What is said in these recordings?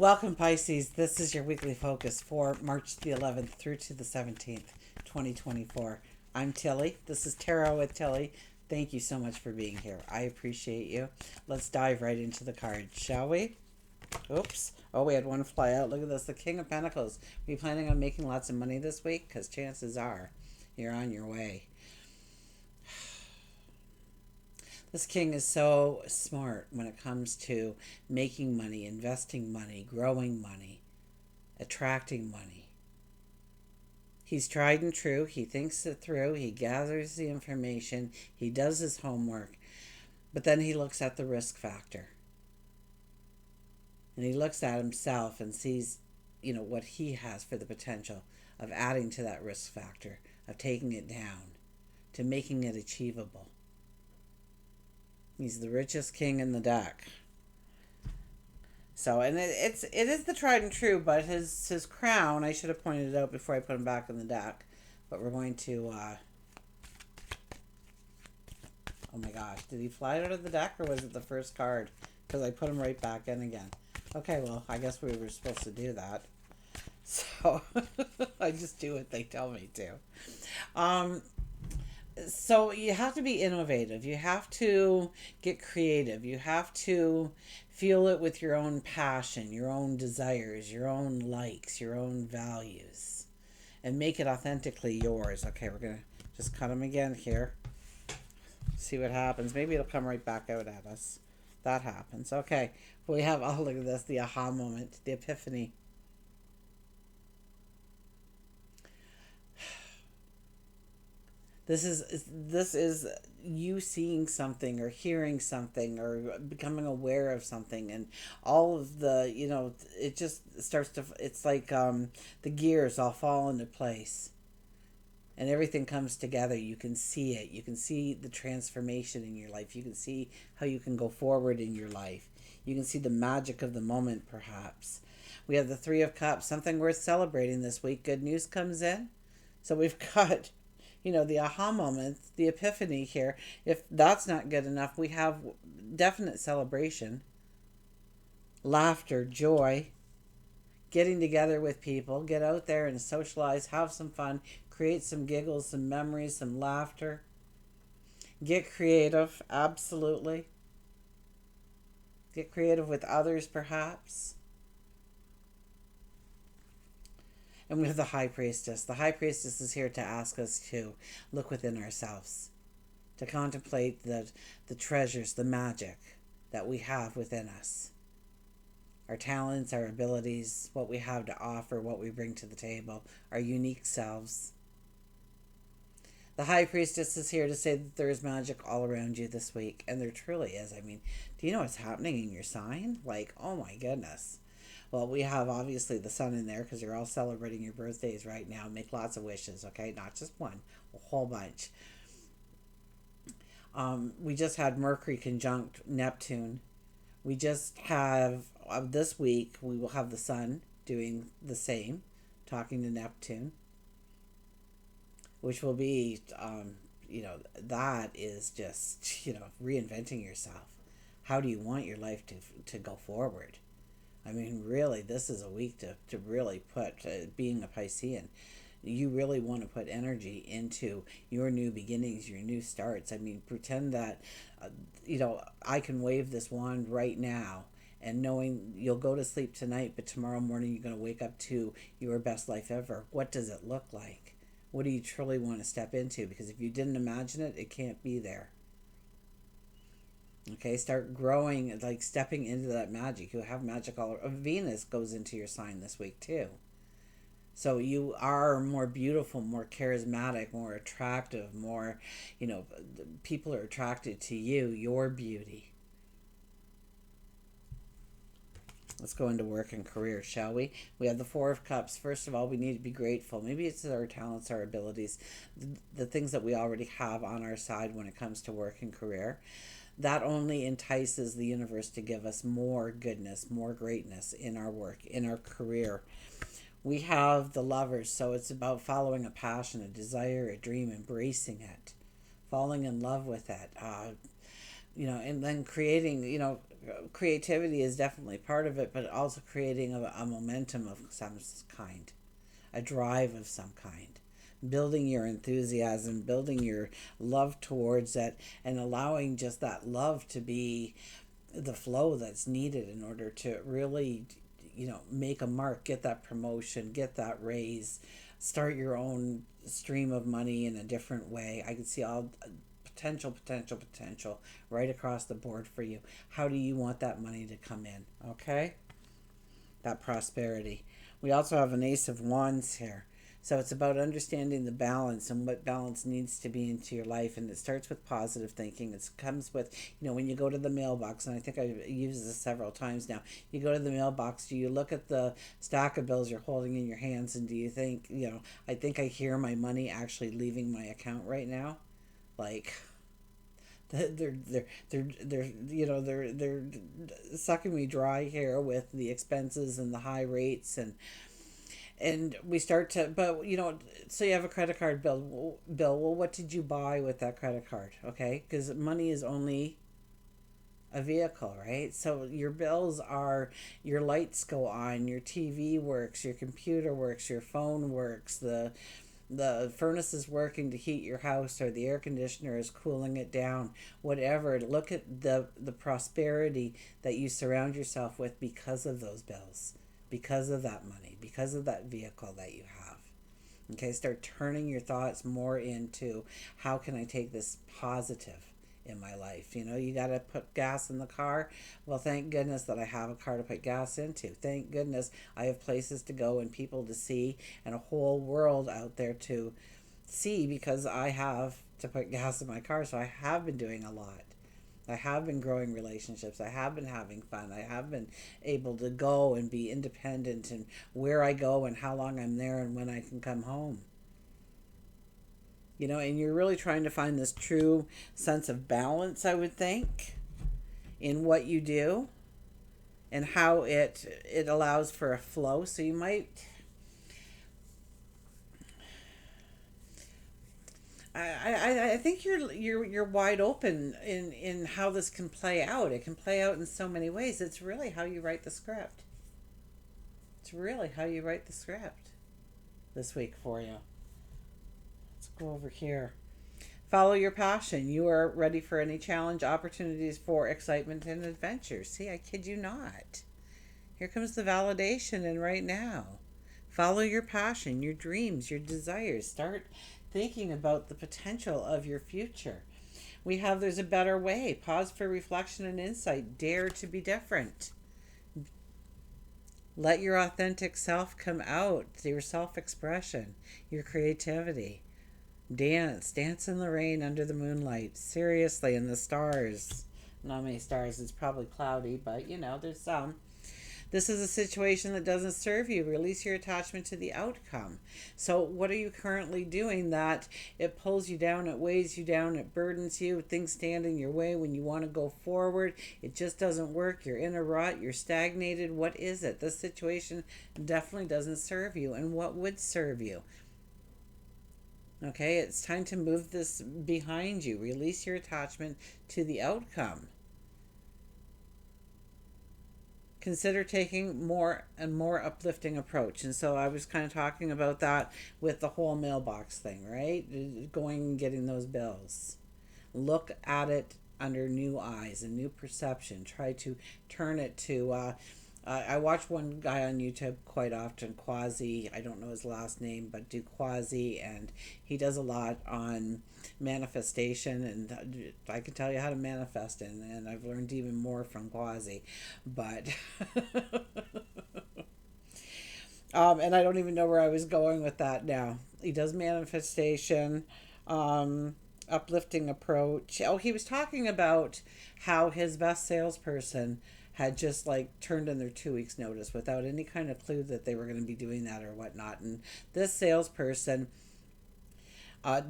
Welcome, Pisces. This is your weekly focus for March the 11th through to the 17th, 2024. I'm Tilly. This is Tarot with Tilly. Thank you so much for being here. I appreciate you. Let's dive right into the cards, shall we? Oops. Oh, we had one fly out. Look at this. The King of Pentacles. Are you planning on making lots of money this week? Because chances are you're on your way. This king is so smart when it comes to making money, investing money, growing money, attracting money. He's tried and true. He thinks it through. He gathers the information. He does his homework. But then he looks at the risk factor. And he looks at himself and sees, what he has for the potential of adding to that risk factor, of taking it down, to making it achievable. He's the richest king in the deck. So, and it is the tried and true, but his crown, I should have pointed it out before I put him back in the deck. But we're going to, oh my gosh, did he fly out of the deck or was it the first card? Because I put him right back in again. Okay, well, I guess we were supposed to do that. So, I just do what they tell me to. So you have to be innovative. You have to get creative. You have to feel it with your own passion, your own desires, your own likes, your own values, and make it authentically yours. Okay, we're going to just cut them again here. See what happens. Maybe it'll come right back out at us. That happens. Okay, we have, oh, look at this, the aha moment, the epiphany. This is you seeing something or hearing something or becoming aware of something, and all of the, it just starts to, it's like the gears all fall into place and everything comes together. You can see it. You can see the transformation in your life. You can see how you can go forward in your life. You can see the magic of the moment, perhaps. We have the Three of Cups, something worth celebrating this week. Good news comes in. So we've got the aha moment, the epiphany here. If that's not good enough, we have definite celebration, laughter, joy, getting together with people, get out there and socialize, have some fun, create some giggles, some memories, some laughter. Get creative, absolutely. Get creative with others, perhaps. And we have the High Priestess. The High Priestess is here to ask us to look within ourselves, to contemplate the treasures, the magic that we have within us. Our talents, our abilities, what we have to offer, what we bring to the table, our unique selves. The High Priestess is here to say that there is magic all around you this week. And there truly is. I mean, do you know what's happening in your sign? Like, oh my goodness. Well, we have obviously the sun in there because you're all celebrating your birthdays right now. Make lots of wishes, okay? Not just one, a whole bunch. We just had Mercury conjunct Neptune. We just have, this week, we will have the sun doing the same, talking to Neptune, which will be, that is just, reinventing yourself. How do you want your life to go forward? I mean, really, this is a week to really put, being a Piscean, you really want to put energy into your new beginnings, your new starts. I mean, pretend that, I can wave this wand right now and knowing you'll go to sleep tonight, but tomorrow morning you're going to wake up to your best life ever. What does it look like? What do you truly want to step into? Because if you didn't imagine it, it can't be there. Okay, start growing, like stepping into that magic. You have magic all over. Venus goes into your sign this week too. So you are more beautiful, more charismatic, more attractive, more, people are attracted to you, your beauty. Let's go into work and career, shall we? We have the Four of Cups. First of all, we need to be grateful. Maybe it's our talents, our abilities, the things that we already have on our side when it comes to work and career. That only entices the universe to give us more goodness, more greatness in our work, in our career. We have the Lovers, so it's about following a passion, a desire, a dream, embracing it, falling in love with it, and then creating, creativity is definitely part of it, but also creating a momentum of some kind, a drive of some kind, building your enthusiasm, building your love towards it, and allowing just that love to be the flow that's needed in order to really, make a mark, get that promotion, get that raise, start your own stream of money in a different way. I can see all potential right across the board for you. How do you want that money to come in? Okay? That prosperity. We also have an Ace of Wands here. So it's about understanding the balance and what balance needs to be into your life. And it starts with positive thinking. It comes with, when you go to the mailbox, and I think I've used this several times now. You go to the mailbox, do you look at the stack of bills you're holding in your hands, and do you think, I think I hear my money actually leaving my account right now? Like, they're sucking me dry here with the expenses and the high rates, and we start to, but so you have a credit card bill. Well, what did you buy with that credit card? Okay, because money is only a vehicle, right? So your bills are, your lights go on, your TV works, your computer works, your phone works, the furnace is working to heat your house, or the air conditioner is cooling it down, whatever. Look at the prosperity that you surround yourself with because of those bills, because of that money, because of that vehicle that you have. Okay, start turning your thoughts more into, how can I take this positive in my life? You got to put gas in the car. Well, thank goodness that I have a car to put gas into. Thank goodness I have places to go and people to see, and a whole world out there to see, because I have to put gas in my car. So I have been doing a lot. I have been growing relationships. I have been having fun. I have been able to go and be independent, and where I go and how long I'm there and when I can come home. And you're really trying to find this true sense of balance, I would think, in what you do, and how it allows for a flow. So you might, I think you're wide open in how this can play out. It can play out in so many ways. It's really how you write the script. It's really how you write the script this week for you. Let's go over here. Follow your passion. You are ready for any challenge, opportunities for excitement and adventure. See, I kid you not. Here comes the validation, and right now. Follow your passion, your dreams, your desires. Start thinking about the potential of your future. We have there's a better way. Pause for reflection and insight. Dare to be different. Let your authentic self come out, your self expression, your creativity. Dance in the rain under the moonlight. Seriously, in the stars. Not many stars, it's probably cloudy, but there's some. This is a situation that doesn't serve you. Release your attachment to the outcome. So, what are you currently doing that it pulls you down, it weighs you down, it burdens you, things stand in your way when you want to go forward? It just doesn't work. You're in a rut, you're stagnated. What is it? This situation definitely doesn't serve you. And what would serve you? Okay, it's time to move this behind you. Release your attachment to the outcome. Consider taking more and more uplifting approach. And so I was kind of talking about that with the whole mailbox thing, right? Going and getting those bills. Look at it under new eyes, a new perception. Try to turn it to I watch one guy on YouTube quite often, Quasi. I don't know his last name, but do Quasi, and he does a lot on manifestation, and I can tell you how to manifest, and I've learned even more from Quasi, but and I don't even know where I was going with that now. He does manifestation, uplifting approach. Oh, he was talking about how his best salesperson had just like turned in their 2 weeks notice without any kind of clue that they were going to be doing that or whatnot. And this salesperson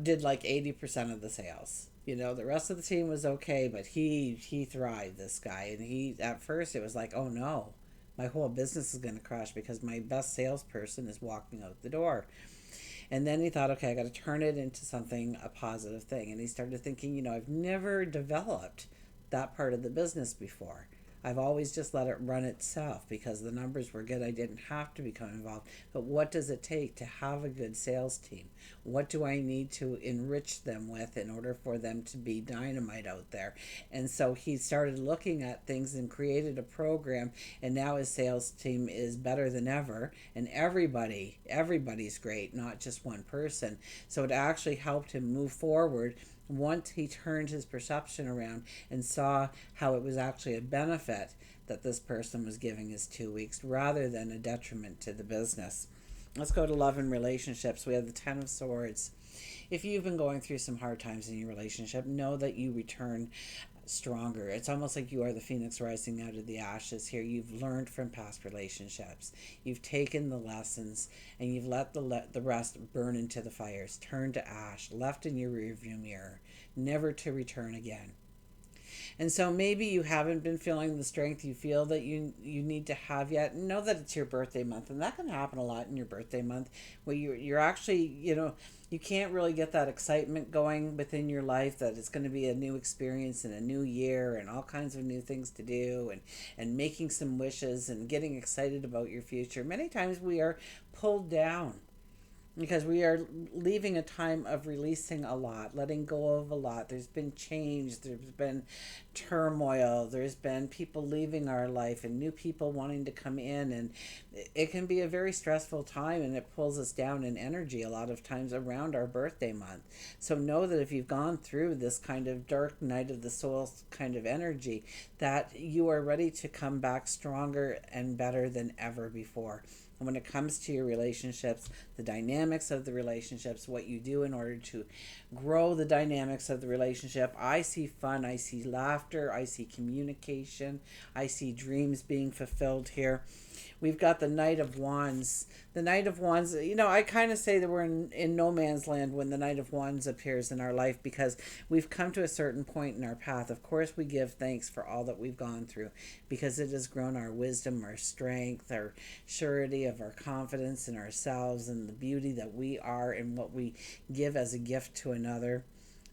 did like 80% of the sales. The rest of the team was okay, but he thrived, this guy. And he, at first, it was like, oh no, my whole business is going to crash because my best salesperson is walking out the door. And then he thought, okay, I got to turn it into something, a positive thing. And he started thinking, I've never developed that part of the business before. I've always just let it run itself because the numbers were good. I didn't have to become involved. But what does it take to have a good sales team? What do I need to enrich them with in order for them to be dynamite out there? And so he started looking at things and created a program, and now his sales team is better than ever, and everybody's great, not just one person. So it actually helped him move forward once he turned his perception around and saw how it was actually a benefit that this person was giving his 2 weeks rather than a detriment to the business. Let's go to love and relationships. We have the Ten of Swords. If you've been going through some hard times in your relationship, know that you return stronger. It's almost like you are the phoenix rising out of the ashes here. You've learned from past relationships. You've taken the lessons and you've let the rest burn into the fires, turn to ash, left in your rearview mirror, never to return again. And so maybe you haven't been feeling the strength you feel that you need to have yet. Know that it's your birthday month, and that can happen a lot in your birthday month where you're actually, you can't really get that excitement going within your life that it's going to be a new experience and a new year and all kinds of new things to do, and making some wishes and getting excited about your future. Many times we are pulled down because we are leaving a time of releasing a lot, letting go of a lot. There's been change, there's been turmoil, there's been people leaving our life and new people wanting to come in, and it can be a very stressful time, and it pulls us down in energy a lot of times around our birthday month. So know that if you've gone through this kind of dark night of the soul kind of energy, that you are ready to come back stronger and better than ever before. And when it comes to your relationships, the dynamics of the relationships, what you do in order to grow the dynamics of the relationship, I see fun, I see laughter, I see communication, I see dreams being fulfilled here. We've got the Knight of Wands. The Knight of Wands, I kind of say that we're in no man's land when the Knight of Wands appears in our life, because we've come to a certain point in our path. Of course, we give thanks for all that we've gone through because it has grown our wisdom, our strength, our surety of our confidence in ourselves and the beauty that we are and what we give as a gift to another,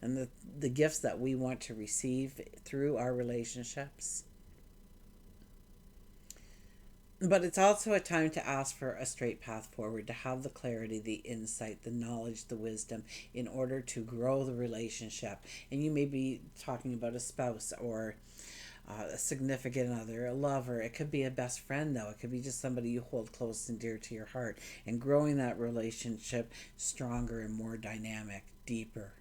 and the gifts that we want to receive through our relationships. But it's also a time to ask for a straight path forward, to have the clarity, the insight, the knowledge, the wisdom in order to grow the relationship. And you may be talking about a spouse or a significant other, a lover. It could be a best friend, though. It could be just somebody you hold close and dear to your heart, and growing that relationship stronger and more dynamic, deeper.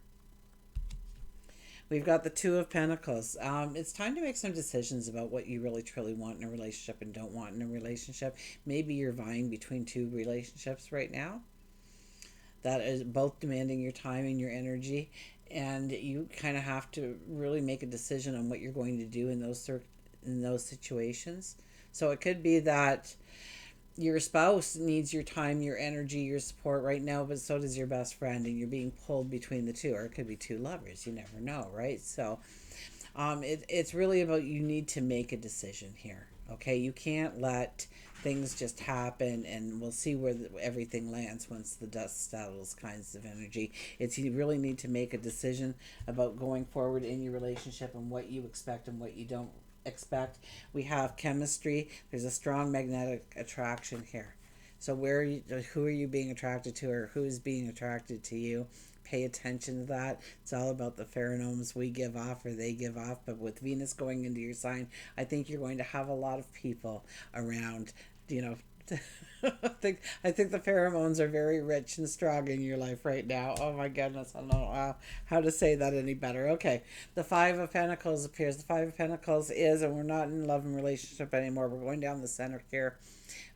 We've got the Two of Pentacles. It's time to make some decisions about what you really truly want in a relationship and don't want in a relationship. Maybe you're vying between two relationships right now that is both demanding your time and your energy, and you kind of have to really make a decision on what you're going to do in those situations. So it could be that your spouse needs your time, your energy, your support right now, but so does your best friend, and you're being pulled between the two. Or it could be two lovers. You never know, right? So it's really about, you need to make a decision here. Okay, you can't let things just happen and we'll see where everything lands once the dust settles kinds of energy. It's, you really need to make a decision about going forward in your relationship and what you expect and what you don't expect. We have chemistry. There's a strong magnetic attraction here. So who are you being attracted to, or who is being attracted to you? Pay attention to that. It's all about the pheromones we give off or they give off. But with Venus going into your sign, I think you're going to have a lot of people around, I think the pheromones are very rich and strong in your life right now. Oh my goodness, I don't know how to say that any better. Okay, the Five of Pentacles appears. The Five of Pentacles is, and we're not in love and relationship anymore. We're going down the center here.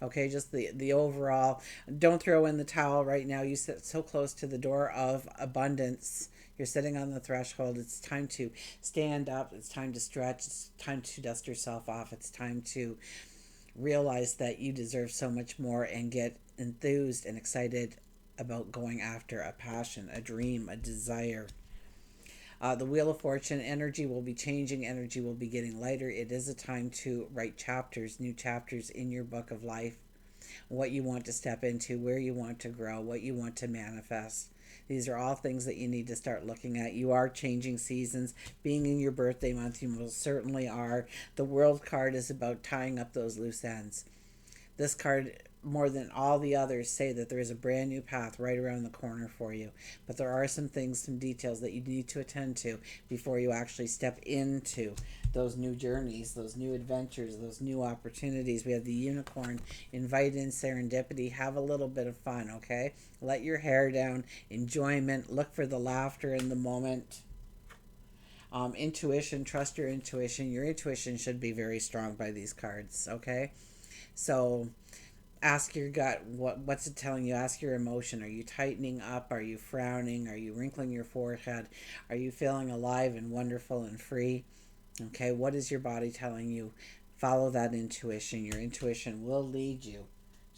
Okay, just the overall. Don't throw in the towel right now. You sit so close to the door of abundance. You're sitting on the threshold. It's time to stand up. It's time to stretch. It's time to dust yourself off. It's time to realize that you deserve so much more and get enthused and excited about going after a passion, a dream, a desire. The Wheel of Fortune, energy will be changing, energy will be getting lighter. It is a time to write chapters, new chapters in your book of life. What you want to step into, where you want to grow, what you want to manifest. These are all things that you need to start looking at. You are changing seasons. Being in your birthday month, you most certainly are. The World card is about tying up those loose ends. This card, more than all the others, say that there is a brand new path right around the corner for you. But there are some things, some details that you need to attend to before you actually step into those new journeys, those new adventures, those new opportunities. We have the unicorn. Invite in serendipity. Have a little bit of fun, okay? Let your hair down. Enjoyment. Look for the laughter in the moment. Intuition. Trust your intuition. Your intuition should be very strong by these cards, okay? So ask your gut, what's it telling you. Ask your emotion. Are you tightening up? Are you frowning? Are you wrinkling your forehead? Are you feeling alive and wonderful and free? Okay, what is your body telling you? Follow that intuition. Your intuition will lead you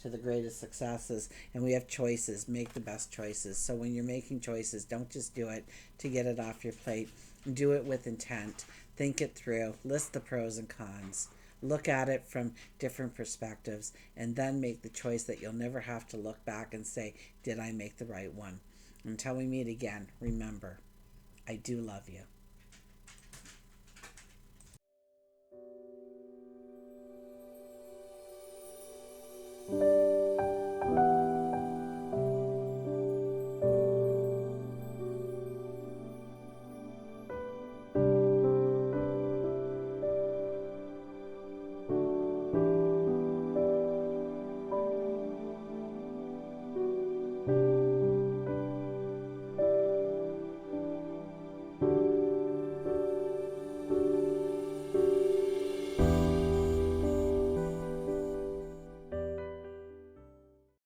to the greatest successes. And we have choices. Make the best choices. So when you're making choices, don't just do it to get it off your plate. Do it with intent. Think it through. List the pros and cons. Look at it from different perspectives, and then make the choice that you'll never have to look back and say, did I make the right one? Until we meet again, remember, I do love you.